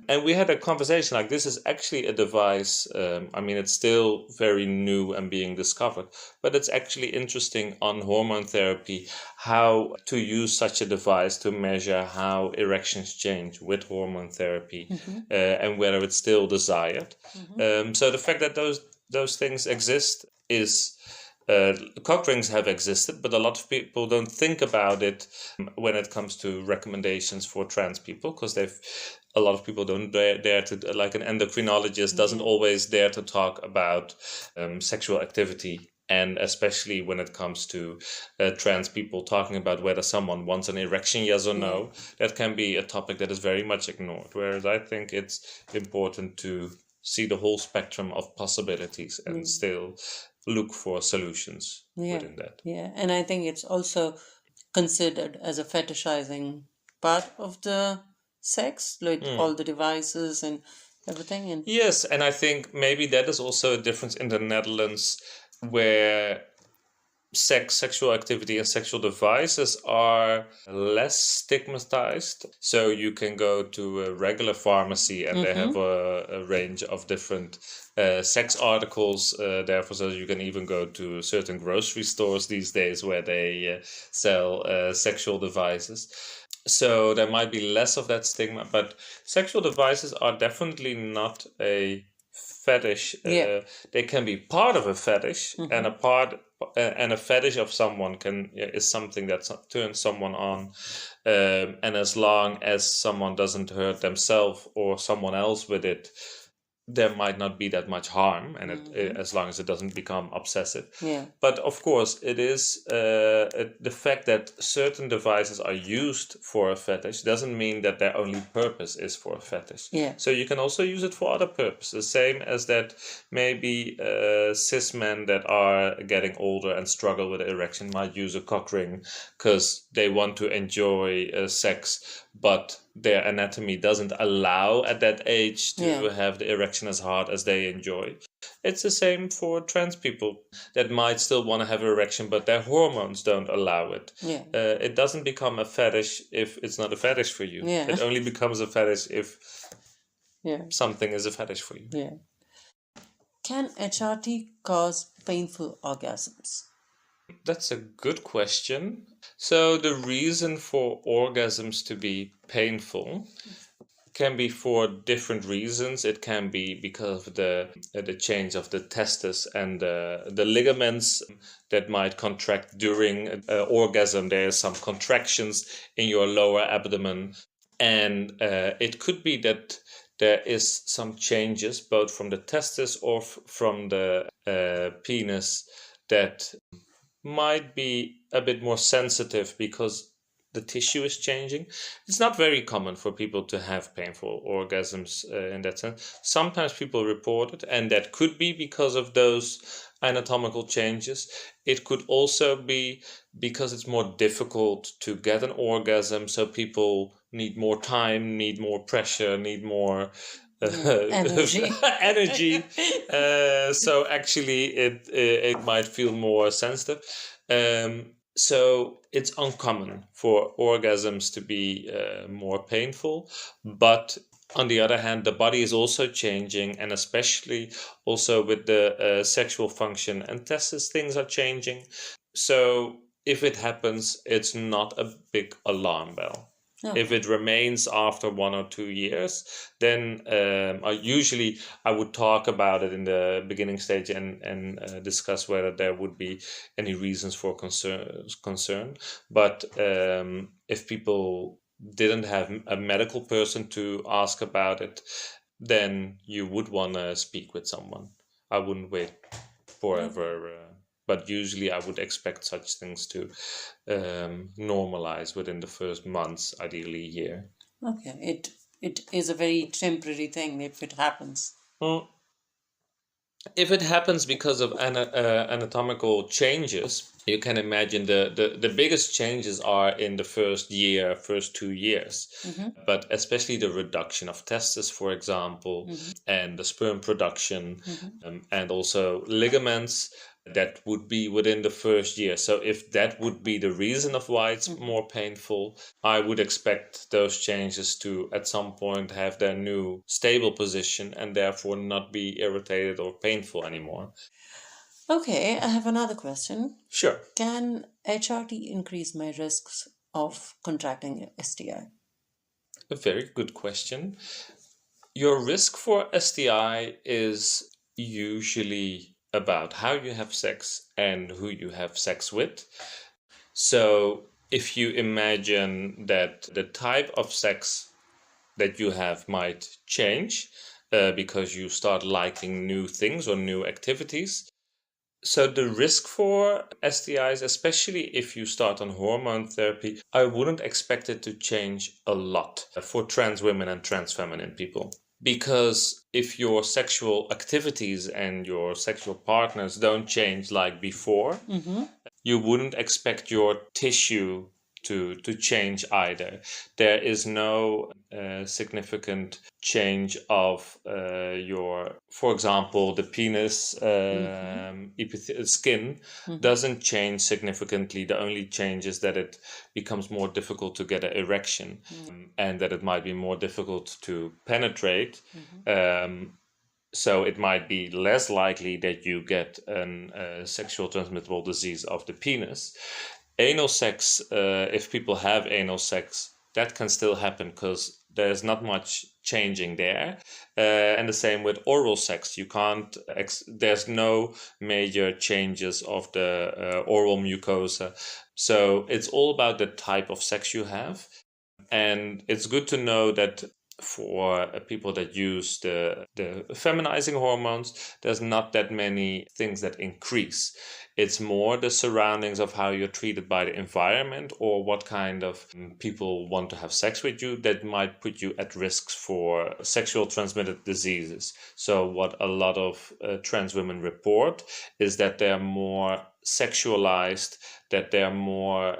And we had a conversation like this is actually a device. I mean, it's still very new and being discovered, but it's actually interesting on hormone therapy how to use such a device to measure how erections change with hormone therapy and whether it's still desired. So the fact that those things exist is cock rings have existed, but a lot of people don't think about it when it comes to recommendations for trans people, because a lot of people don't dare to, like an endocrinologist doesn't always dare to talk about sexual activity. And especially when it comes to trans people talking about whether someone wants an erection, yes or no, that can be a topic that is very much ignored. Whereas I think it's important to see the whole spectrum of possibilities and still look for solutions within that. Yeah, and I think it's also considered as a fetishizing part of the sex, like all the devices and everything. And yes, and I think maybe that is also a difference in the Netherlands, where sexual activity and sexual devices are less stigmatized. So you can go to a regular pharmacy and they have a range of different sex articles. Therefore, so you can even go to certain grocery stores these days where they sell sexual devices. So there might be less of that stigma, but sexual devices are definitely not a fetish. They can be part of a fetish, and a fetish of someone is something that turns someone on, and as long as someone doesn't hurt themselves or someone else with it, there might not be that much harm, and as long as it doesn't become obsessive. But of course, it is the fact that certain devices are used for a fetish doesn't mean that their only purpose is for a fetish. So you can also use it for other purposes. Same as that maybe cis men that are getting older and struggle with erection might use a cock ring because they want to enjoy sex, but their anatomy doesn't allow at that age to have the erection as hard as they enjoy. It's the same for trans people that might still want to have an erection, but their hormones don't allow it. It doesn't become a fetish if it's not a fetish for you. It only becomes a fetish if something is a fetish for you. Can HRT cause painful orgasms? That's a good question. So the reason for orgasms to be painful can be for different reasons. It can be because of the change of the testes and the ligaments that might contract during orgasm. There are some contractions in your lower abdomen, and it could be that there is some changes both from the testes or from the penis that might be a bit more sensitive because the tissue is changing. It's not very common for people to have painful orgasms in that sense. Sometimes people report it, and that could be because of those anatomical changes. It could also be because it's more difficult to get an orgasm, so people need more time, need more pressure, need more energy. energy. So actually it might feel more sensitive. So it's uncommon for orgasms to be more painful, but on the other hand, the body is also changing, and especially also with the sexual function and testes, things are changing. So if it happens, it's not a big alarm bell. If it remains after 1 or 2 years, then I would talk about it in the beginning stage and discuss whether there would be any reasons for concern. But if people didn't have a medical person to ask about it, then you would want to speak with someone. I wouldn't wait forever. But usually I would expect such things to normalize within the first months, ideally a year. Okay, it is a very temporary thing if it happens. If it happens because of anatomical changes, you can imagine the biggest changes are in the first 2 years. But especially the reduction of testes, for example, and the sperm production, and also ligaments. that would be within the first year. So if that would be the reason of why it's more painful, I would expect those changes to at some point have their new stable position and therefore not be irritated or painful anymore. Okay, I have another question. Sure. Can HRT increase my risks of contracting STI? A very good question. Your risk for STI is usually about how you have sex and who you have sex with. So if you imagine that the type of sex that you have might change because you start liking new things or new activities. So the risk for STIs, especially if you start on hormone therapy, I wouldn't expect it to change a lot for trans women and trans feminine people. Because if your sexual activities and your sexual partners don't change like before, you wouldn't expect your tissue to change either. There is no significant change of your, for example, the penis skin doesn't change significantly. The only change is that it becomes more difficult to get an erection and that it might be more difficult to penetrate. So it might be less likely that you get a sexual transmittable disease of the penis. Anal sex, if people have anal sex, that can still happen because there's not much changing there. And the same with oral sex. You can't, there's no major changes of the oral mucosa. So it's all about the type of sex you have. And it's good to know that for people that use the feminizing hormones, there's not that many things that increase. It's more the surroundings of how you're treated by the environment or what kind of people want to have sex with you that might put you at risk for sexual transmitted diseases. So what a lot of trans women report is that they're more sexualized, that they're more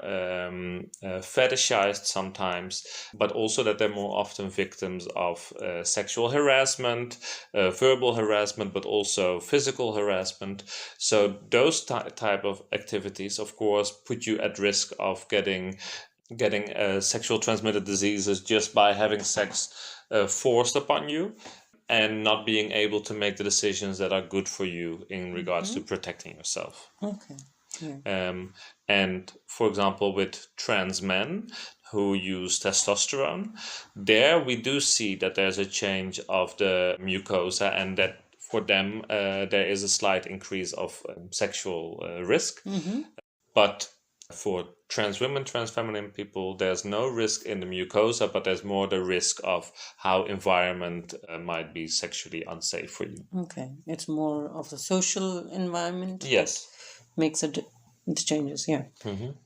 fetishized sometimes, but also that they're more often victims of sexual harassment, verbal harassment, but also physical harassment. So those type of activities, of course, put you at risk of getting sexual transmitted diseases just by having sex forced upon you and not being able to make the decisions that are good for you in regards to protecting yourself. Okay. Yeah. And for example, with trans men who use testosterone, there we do see that there's a change of the mucosa and that for them there is a slight increase of sexual risk. But for trans women, trans feminine people, there's no risk in the mucosa, but there's more the risk of how environment might be sexually unsafe for you. Okay. It's more of the social environment. Yes. Makes it changes. Yeah.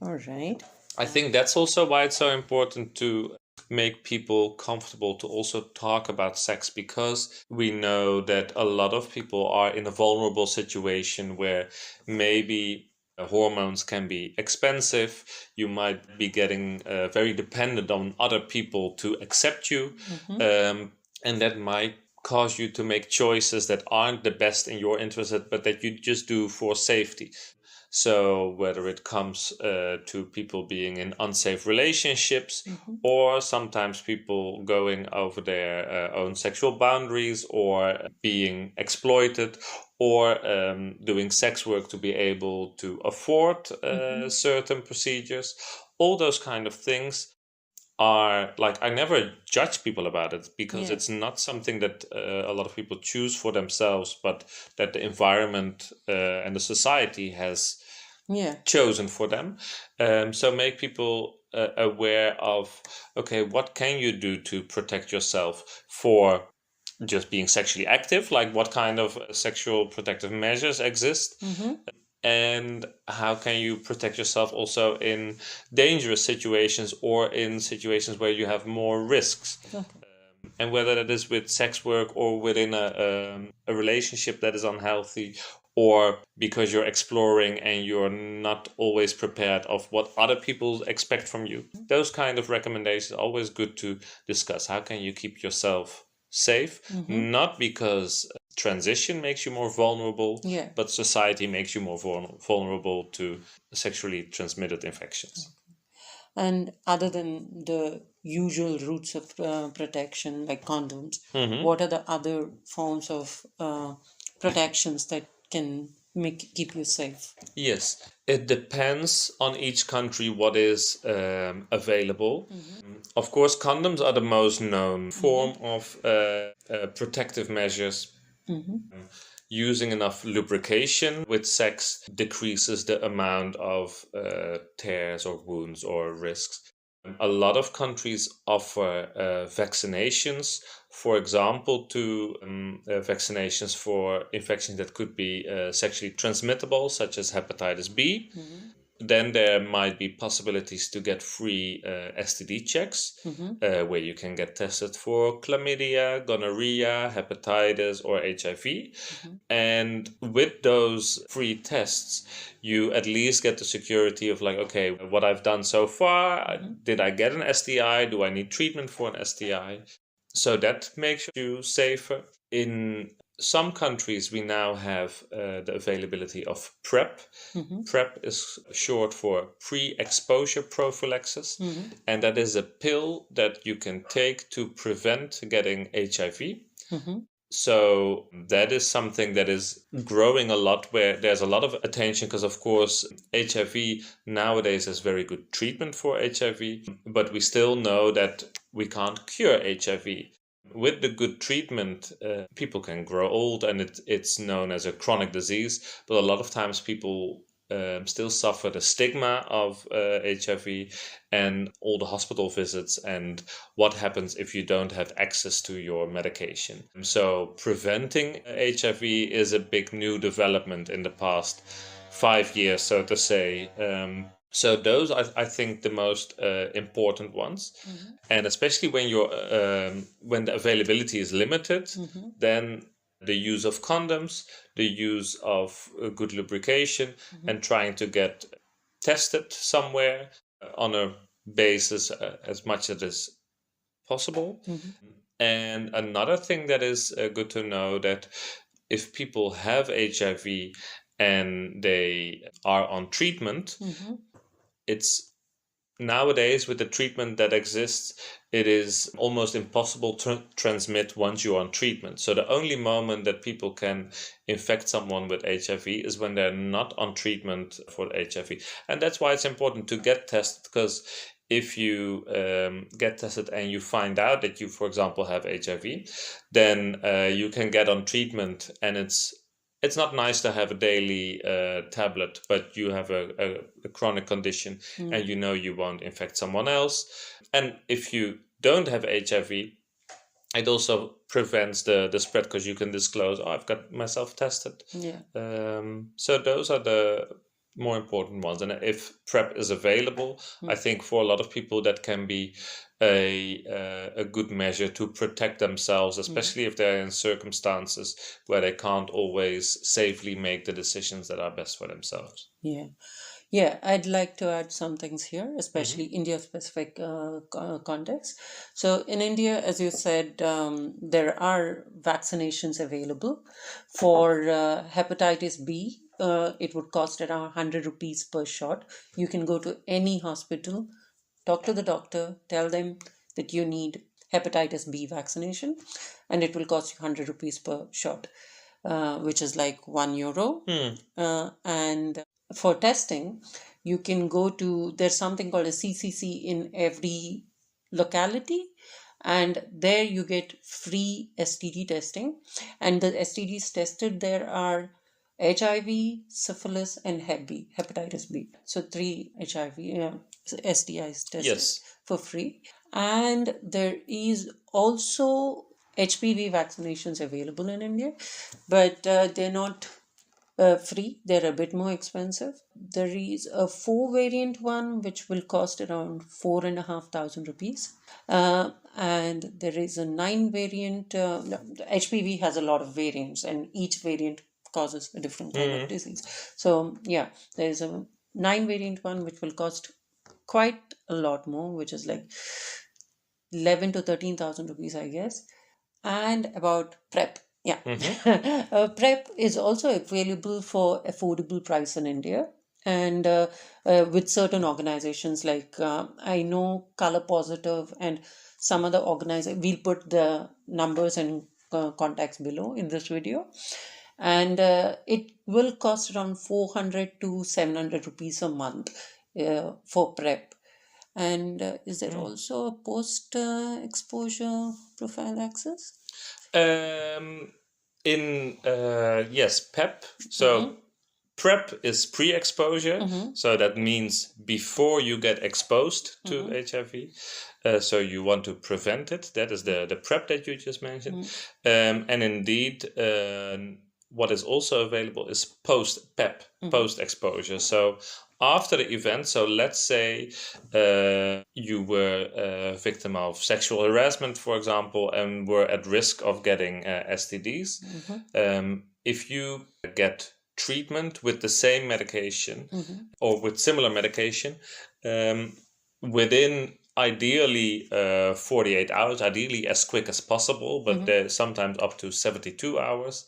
All right. I think that's also why it's so important to make people comfortable to also talk about sex, because we know that a lot of people are in a vulnerable situation where maybe hormones can be expensive. You might be getting very dependent on other people to accept you. And that might cause you to make choices that aren't the best in your interest, but that you just do for safety. So whether it comes to people being in unsafe relationships or sometimes people going over their own sexual boundaries or being exploited or doing sex work to be able to afford certain procedures, all those kind of things are like, I never judge people about it because it's not something that a lot of people choose for themselves, but that the environment and the society has chosen for them. So make people aware of, okay, what can you do to protect yourself for just being sexually active? Like what kind of sexual protective measures exist? And how can you protect yourself also in dangerous situations or in situations where you have more risks? And whether that is with sex work or within a relationship that is unhealthy, or because you're exploring and you're not always prepared of what other people expect from you. Those kind of recommendations are always good to discuss. How can you keep yourself safe? Not because transition makes you more vulnerable, Yeah. but society makes you more vulnerable to sexually transmitted infections. And other than the usual routes of protection, like condoms, what are the other forms of protections that can keep you safe? Yes, it depends on each country what is available. Of course, condoms are the most known form of protective measures. Using enough lubrication with sex decreases the amount of tears or wounds or risks. A lot of countries offer vaccinations, for example, to vaccinations for infections that could be sexually transmittable, such as hepatitis B. Then there might be possibilities to get free STD checks, where you can get tested for chlamydia, gonorrhea, hepatitis, or HIV. And with those free tests, you at least get the security of like, okay, what I've done so far, did I get an STI? Do I need treatment for an STI? So that makes you safer. In some countries, we now have the availability of PrEP. PrEP is short for pre-exposure prophylaxis, and that is a pill that you can take to prevent getting HIV. So that is something that is growing a lot, where there's a lot of attention because, of course, HIV nowadays has very good treatment for HIV, but we still know that we can't cure HIV. With the good treatment, people can grow old, and it's known as a chronic disease, but a lot of times people still suffer the stigma of HIV and all the hospital visits and what happens if you don't have access to your medication. So preventing HIV is a big new development in the past 5 years, so to say. So those are, I think, the most important ones, and especially when the availability is limited, then the use of condoms, the use of good lubrication, and trying to get tested somewhere on a basis as much as is possible. And another thing that is good to know, that if people have HIV and they are on treatment, it's nowadays, with the treatment that exists, it is almost impossible to transmit once you're on treatment. So the only moment that people can infect someone with HIV is when they're not on treatment for HIV. And that's why it's important to get tested, because if you get tested and you find out that you, for example, have HIV, then you can get on treatment, and it's not nice to have a daily tablet, but you have a chronic condition and you know you won't infect someone else. And if you don't have HIV, it also prevents the spread, because you can disclose, oh, I've got myself tested. Yeah. So those are the more important ones. And if PrEP is available, I think for a lot of people that can be a good measure to protect themselves, especially if they're in circumstances where they can't always safely make the decisions that are best for themselves. Yeah. Yeah, I'd like to add some things here, especially India-specific context. So in India, as you said, there are vaccinations available for hepatitis B. It would cost around 100 rupees per shot. You can go to any hospital, talk to the doctor, tell them that you need hepatitis B vaccination, and it will cost you 100 rupees per shot, which is like €1. And for testing, you can go to, there's something called a CCC in every locality, and there you get free STD testing. And the STDs tested there are HIV, syphilis, and Hep B, hepatitis B. So 3 HIV STIs tested Yes. for free. And there is also HPV vaccinations available in India, but they're not free. They're a bit more expensive. There is a 4 variant one which will cost around 4,500 rupees, and there is a 9 variant. HPV has a lot of variants, and each variant causes a different kind of disease. So yeah, there is a 9 variant one which will cost quite a lot more, which is like 11 to 13,000 rupees, I guess. And about PrEP. Yeah. PrEP is also available for affordable price in India. And with certain organizations like I know Color Positive and some other organizations, we'll put the numbers and contacts below in this video. And it will cost around 400 to 700 rupees a month for PrEP. And is there also a post exposure prophylaxis? Yes, PEP. So PrEP is pre-exposure, so that means before you get exposed to HIV. So you want to prevent it. That is the PrEP that you just mentioned. And indeed, what is also available is post-PEP, post-exposure. So after the event, so let's say you were a victim of sexual harassment, for example, and were at risk of getting STDs. If you get treatment with the same medication or with similar medication within ideally 48 hours, ideally as quick as possible, but sometimes up to 72 hours,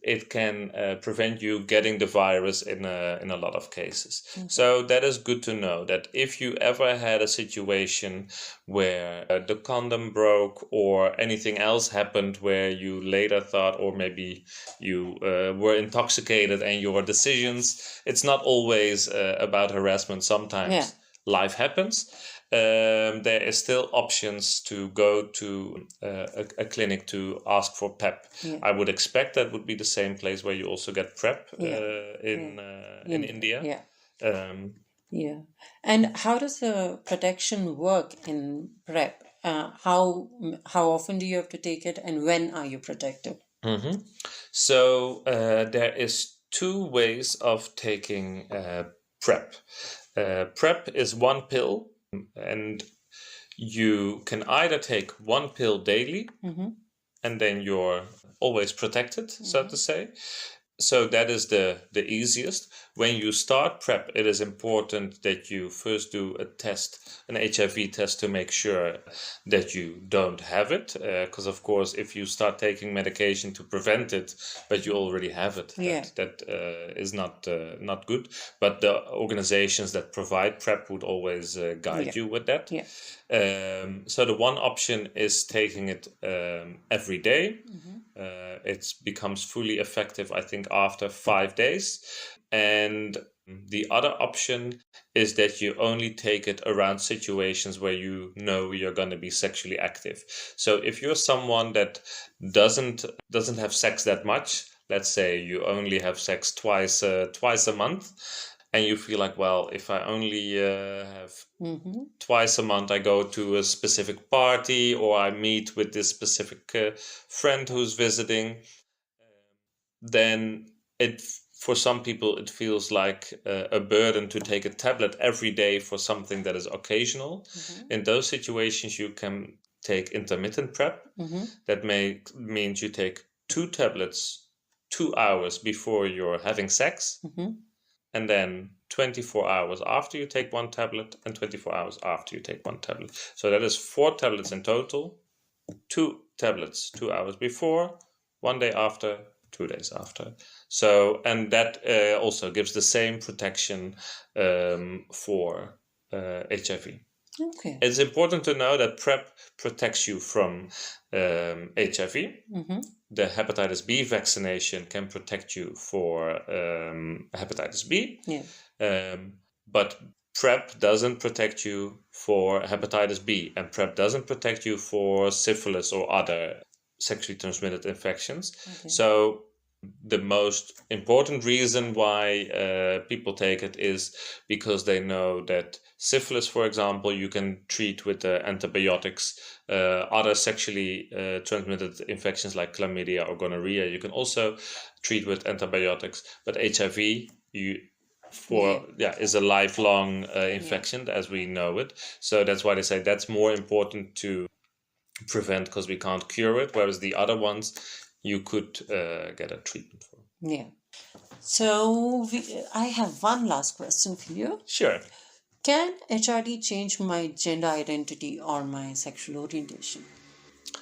it can prevent you getting the virus in a lot of cases. So that is good to know, that if you ever had a situation where the condom broke or anything else happened where you later thought, or maybe you were intoxicated and your decisions, it's not always about harassment. Sometimes life happens. There is still options to go to a clinic to ask for PEP. I would expect that would be the same place where you also get PrEP in India. Yeah. And how does the protection work in PrEP? How often do you have to take it, and when are you protected? So there is two ways of taking PrEP. PrEP is one pill, and you can either take one pill daily, and then you're always protected, so to say. So that is the easiest. When you start PrEP, it is important that you first do a test, an HIV test, to make sure that you don't have it. Because of course, if you start taking medication to prevent it, but you already have it, that is not good. But the organizations that provide PrEP would always guide you with that. So the one option is taking it every day. It becomes fully effective, I think, after 5 days. And the other option is that you only take it around situations where you know you're going to be sexually active. So if you're someone that doesn't have sex that much, let's say you only have sex twice a month, and you feel like, well, if I only have twice a month, I go to a specific party or I meet with this specific friend who's visiting, then for some people it feels like a burden to take a tablet every day for something that is occasional. In those situations, you can take intermittent PrEP. That means you take 2 tablets 2 hours before you're having sex, and then 24 hours after you take one tablet, and 24 hours after you take one tablet. So that is 4 tablets in total. 2 tablets 2 hours before, 1 day after, 2 days after. So, and that also gives the same protection for HIV. Okay. It's important to know that PrEP protects you from HIV. The hepatitis B vaccination can protect you for hepatitis B. But PrEP doesn't protect you for hepatitis B, and PrEP doesn't protect you for syphilis or other sexually transmitted infections. So the most important reason why people take it is because they know that syphilis, for example, you can treat with antibiotics. Other sexually transmitted infections like chlamydia or gonorrhea, you can also treat with antibiotics. But HIV, is a lifelong infection as we know it. So that's why they say that's more important to prevent, because we can't cure it, whereas the other ones you could get a treatment for. So I have one last question for you. Sure. Can HRT change my gender identity or my sexual orientation?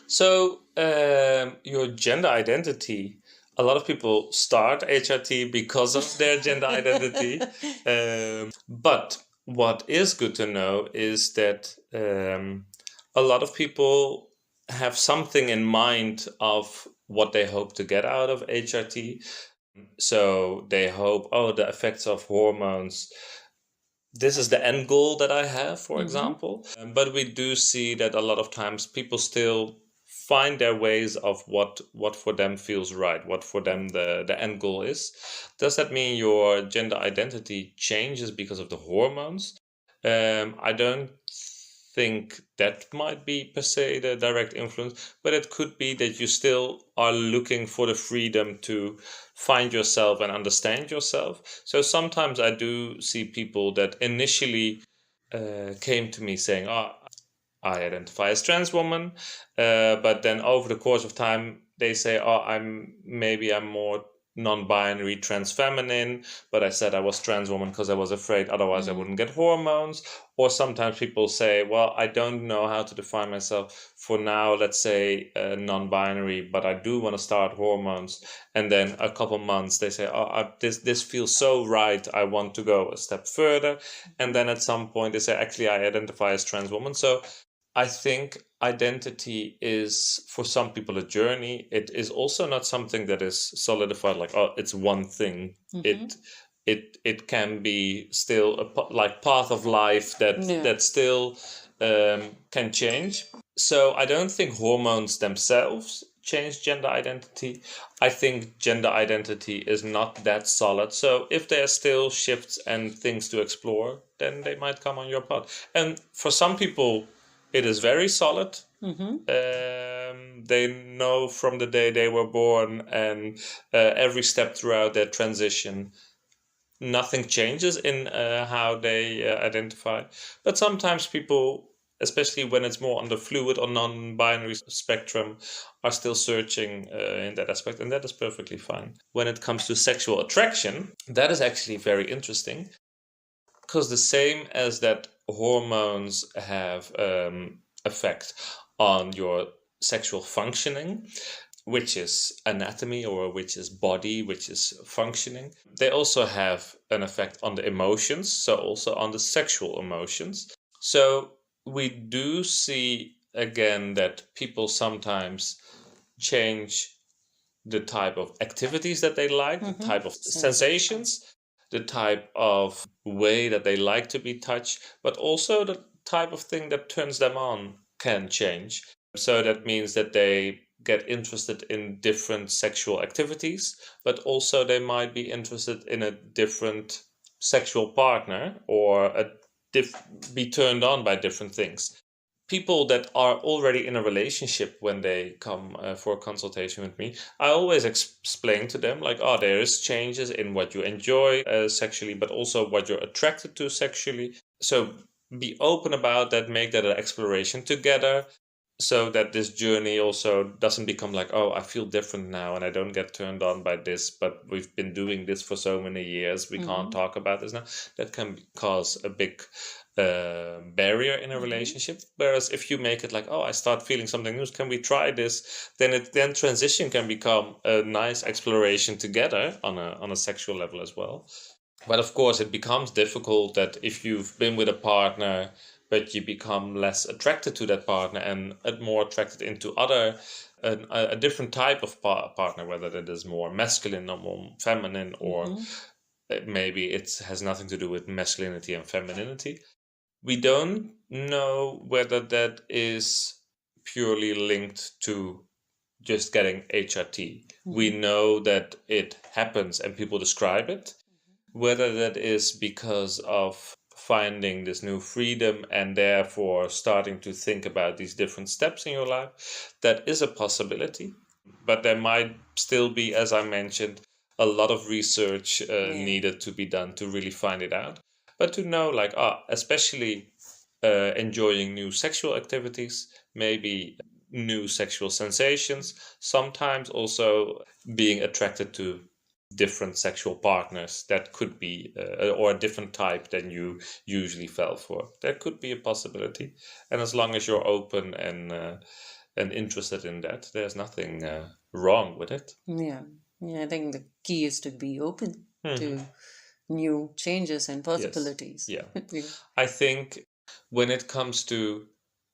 So Your gender identity. A lot of people start HRT because of their gender identity. But what is good to know is that a lot of people have something in mind of what they hope to get out of HRT. So they hope, oh, the effects of hormones. This is the end goal that I have, for example. But we do see that a lot of times people still find their ways of what for them feels right, what for them the end goal is. Does that mean your gender identity changes because of the hormones? I don't think that might be per se the direct influence, but it could be that you still are looking for the freedom to find yourself and understand yourself. So sometimes I do see people that initially came to me saying, "Oh, I identify as trans woman," but then over the course of time they say, "Oh, I'm more non-binary, trans feminine, but I said I was trans woman because I was afraid otherwise I wouldn't get hormones." Or sometimes people say, "Well, I don't know how to define myself for now. Let's say non-binary, but I do want to start hormones." And then a couple months they say, "Oh, this feels so right. I want to go a step further." And then at some point they say, "Actually, I identify as trans woman." So I think identity is for some people a journey. It is also not something that is solidified, like, oh, it's one thing. It can be still like path of life that still can change. So I don't think hormones themselves change gender identity. I think gender identity is not that solid. So if there are still shifts and things to explore, then they might come on your path. And for some people, it is very solid. They know from the day they were born and every step throughout their transition, nothing changes in how they identify. But sometimes people, especially when it's more on the fluid or non-binary spectrum, are still searching in that aspect, and that is perfectly fine. When it comes to sexual attraction, that is actually very interesting, because the same as that hormones have effect on your sexual functioning, which is anatomy or which is body, which is functioning, they also have an effect on the emotions, so also on the sexual emotions. So we do see again that people sometimes change the type of activities that they like, the type of sensations, the type of way that they like to be touched, but also the type of thing that turns them on can change. So that means that they get interested in different sexual activities, but also they might be interested in a different sexual partner or be turned on by different things. People that are already in a relationship, when they come for a consultation with me, I always explain to them, like, oh, there is changes in what you enjoy sexually, but also what you're attracted to sexually. So be open about that, make that an exploration together, so that this journey also doesn't become like, oh, I feel different now and I don't get turned on by this, but we've been doing this for so many years, we can't talk about this now. That can cause a big barrier in a relationship. Whereas if you make it like, oh, I start feeling something new, can we try this? Then transition can become a nice exploration together on a sexual level as well. But of course, it becomes difficult that if you've been with a partner, but you become less attracted to that partner and more attracted into a different type of partner, whether that is more masculine or more feminine, or maybe it has nothing to do with masculinity and femininity. We don't know whether that is purely linked to just getting HRT. We know that it happens and people describe it. Whether that is because of finding this new freedom and therefore starting to think about these different steps in your life, that is a possibility. But there might still be, as I mentioned, a lot of research needed to be done to really find it out. But to know, like, especially enjoying new sexual activities, maybe new sexual sensations, sometimes also being attracted to different sexual partners that could be or a different type than you usually fell for. That could be a possibility. And as long as you're open and and interested in that, there's nothing wrong with it. Yeah. I think the key is to be open to new changes and possibilities. Yeah. I think when it comes to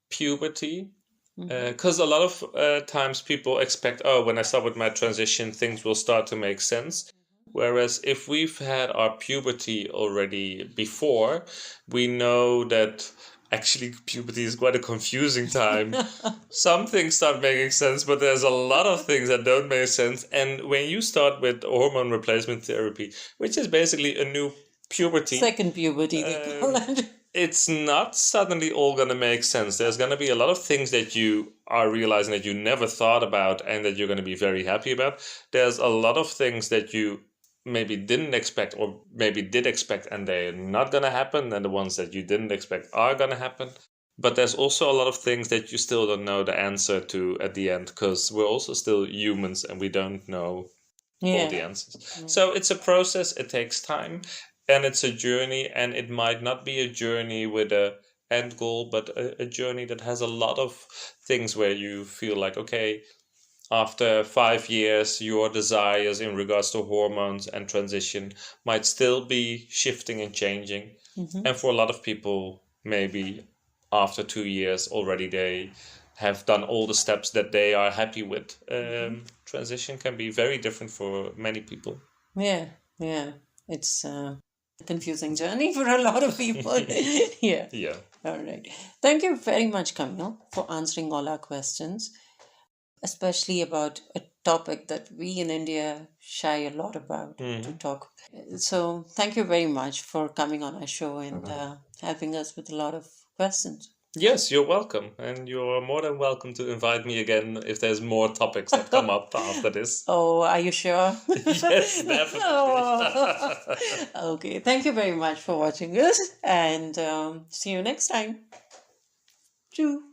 puberty, because a lot of times people expect, oh, when I start with my transition, things will start to make sense. Whereas if we've had our puberty already before, we know that actually puberty is quite a confusing time. Some things start making sense, but there's a lot of things that don't make sense. And when you start with hormone replacement therapy, which is basically a new puberty, Second puberty, they call it. it's not suddenly all going to make sense. There's going to be a lot of things that you are realizing that you never thought about and that you're going to be very happy about. There's a lot of things that you maybe didn't expect or maybe did expect and they're not going to happen, and the ones that you didn't expect are going to happen. But there's also a lot of things that you still don't know the answer to at the end, because we're also still humans and we don't know all the answers. So it's a process, it takes time, and it's a journey, and it might not be a journey with a end goal, but a journey that has a lot of things where you feel like, okay, after 5 years, your desires in regards to hormones and transition might still be shifting and changing. And for a lot of people, maybe after 2 years already, they have done all the steps that they are happy with. Transition can be very different for many people. Yeah. It's a confusing journey for a lot of people. Yeah. All right. Thank you very much, Camiel, for answering all our questions, especially about a topic that we in India shy a lot about to talk. So thank you very much for coming on our show and helping us with a lot of questions. Yes, you're welcome. And you're more than welcome to invite me again if there's more topics that come up after this. Oh, are you sure? Yes, definitely. Okay, thank you very much for watching us, and see you next time. Choo.